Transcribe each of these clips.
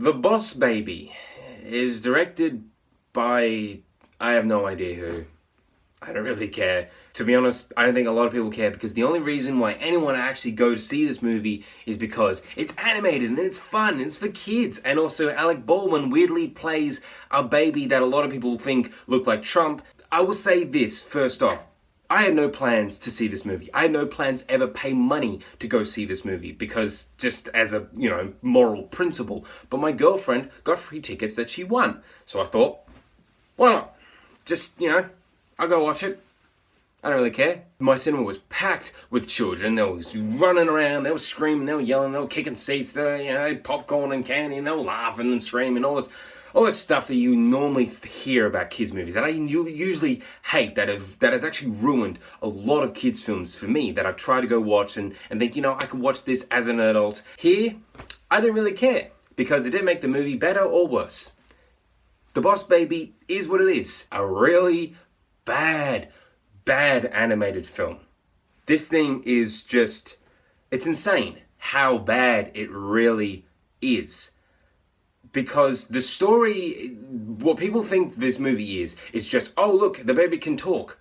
The Boss Baby is directed by, I have no idea who. I don't really care. To be honest, I don't think a lot of people care, because the only reason why anyone actually go to see this movie is because it's animated and it's fun and it's for kids. And also Alec Baldwin weirdly plays a baby that a lot of people think look like Trump. I will say this first off. I had no plans to see this movie. I had no plans ever pay money to go see this movie, because just as a, moral principle. But my girlfriend got free tickets that she won. So I thought, why not? Just, I'll go watch it. I don't really care. My cinema was packed with children. They were running around, they were screaming, they were yelling, they were kicking seats, they had popcorn and candy, and they were laughing and screaming, all this stuff that you normally hear about kids' movies that I usually hate, that has actually ruined a lot of kids' films for me, that I try to go watch and think, I could watch this as an adult. Here, I didn't really care, because it didn't make the movie better or worse. The Boss Baby is what it is. A really bad animated film. This thing is just, it's insane how bad it really is. Because the story, what people think this movie is just, oh look, the baby can talk.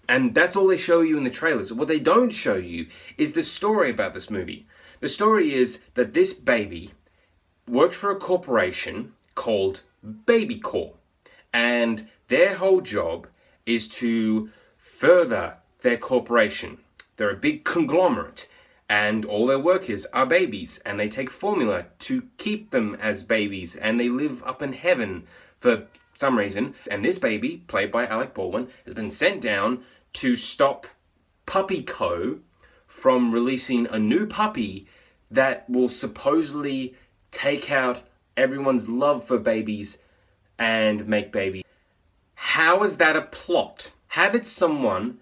And that's all they show you in the trailers. What they don't show you is the story about this movie. The story is that this baby works for a corporation called Baby Corp. And their whole job is to further their corporation. They're a big conglomerate. And all their workers are babies, and they take formula to keep them as babies, and they live up in heaven for some reason. And this baby, played by Alec Baldwin, has been sent down to stop Puppy Co. from releasing a new puppy that will supposedly take out everyone's love for babies and make babies. How is that a plot? How did someone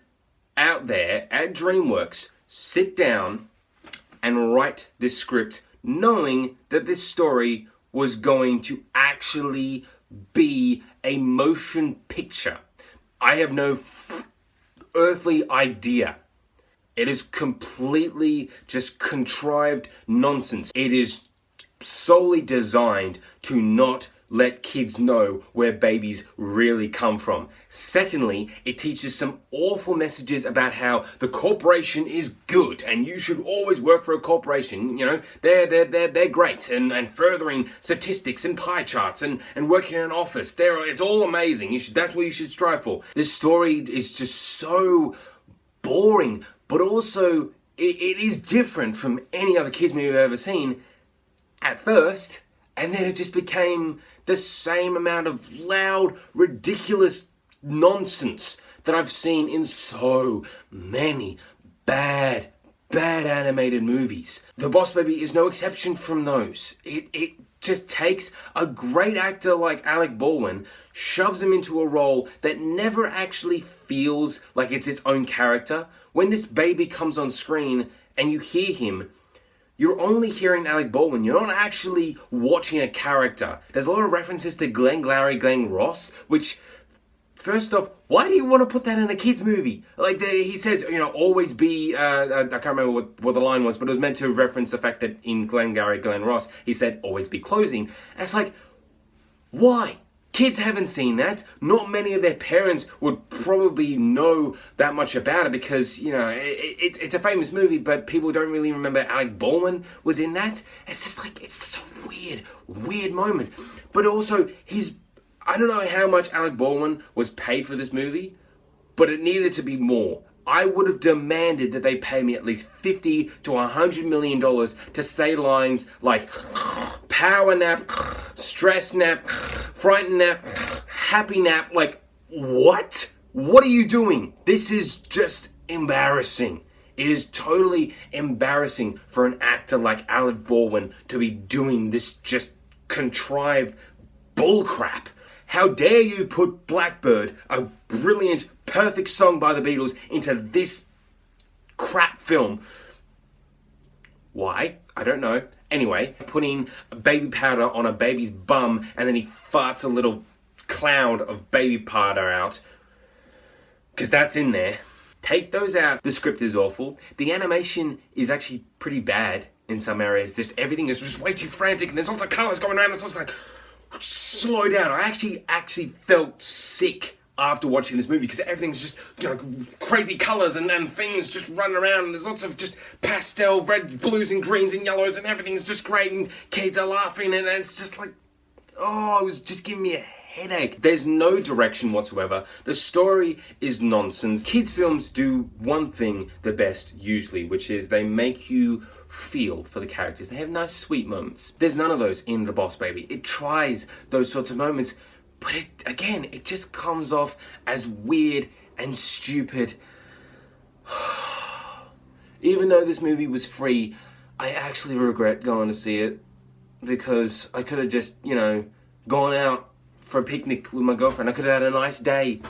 out there at Dreamworks sit down and write this script knowing that this story was going to actually be a motion picture? I have no earthly idea. It is completely just contrived nonsense. It is solely designed to not let kids know where babies really come from. Secondly, it teaches some awful messages about how the corporation is good and you should always work for a corporation. They're great, and furthering statistics and pie charts and working in an office. It's all amazing. That's what you should strive for. This story is just so boring, but also it is different from any other kids movie I've ever seen at first. And then it just became the same amount of loud, ridiculous nonsense that I've seen in so many bad animated movies. The Boss Baby is no exception from those. It just takes a great actor like Alec Baldwin, shoves him into a role that never actually feels like it's its own character. When this baby comes on screen and you hear him, you're only hearing Alec Baldwin. You're not actually watching a character. There's a lot of references to Glenn Ross, which, first off, why do you want to put that in a kid's movie? He says, always be, I can't remember what the line was, but it was meant to reference the fact that in Glenn Ross, he said, always be closing. And it's like, why? Kids haven't seen that. Not many of their parents would probably know that much about it, because, it's a famous movie, but people don't really remember Alec Baldwin was in that. It's just a weird moment. But also, I don't know how much Alec Baldwin was paid for this movie, but it needed to be more. I would have demanded that they pay me at least $50 to $100 million to say lines like power nap, stress nap, frightened nap, happy nap. Like, what? What are you doing? This is just embarrassing. It is totally embarrassing for an actor like Alec Baldwin to be doing this just contrived bullcrap. How dare you put Blackbird, a brilliant, perfect song by the Beatles, into this crap film? Why? I don't know. Anyway, putting baby powder on a baby's bum and then he farts a little cloud of baby powder out, because that's in there. Take those out. The script is awful. The animation is actually pretty bad in some areas. Everything is just way too frantic, and there's lots of colours going around. It's just like, slow down. I actually felt sick after watching this movie because everything's just, you know, crazy colours and things just running around, and there's lots of just pastel red, blues and greens and yellows, and everything's just great, and kids are laughing, and it's just like, oh, it was just giving me a headache. There's no direction whatsoever. The story is nonsense. Kids films do one thing the best usually, which is they make you feel for the characters. They have nice sweet moments. There's none of those in The Boss Baby. It tries those sorts of moments, but it just comes off as weird and stupid. Even though this movie was free, I actually regret going to see it because I could have just, you know, gone out for a picnic with my girlfriend. I could have had a nice day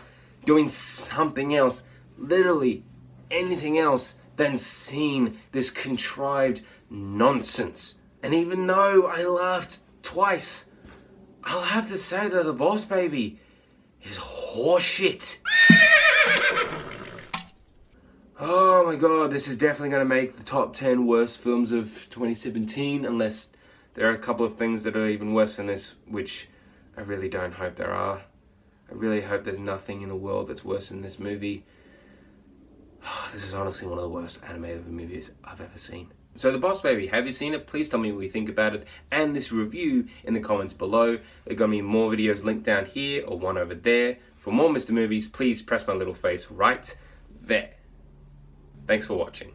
doing something else, literally anything else than seeing this contrived nonsense. And even though I laughed twice, I'll have to say that The Boss Baby is horseshit. Oh my god, this is definitely going to make the top 10 worst films of 2017, unless there are a couple of things that are even worse than this, which I really don't hope there are. I really hope there's nothing in the world that's worse than this movie. This is honestly one of the worst animated movies I've ever seen. So The Boss Baby, have you seen it? Please tell me what you think about it and this review in the comments below. There are going to be more videos linked down here or one over there. For more Mr. Movies, please press my little face right there. Thanks for watching.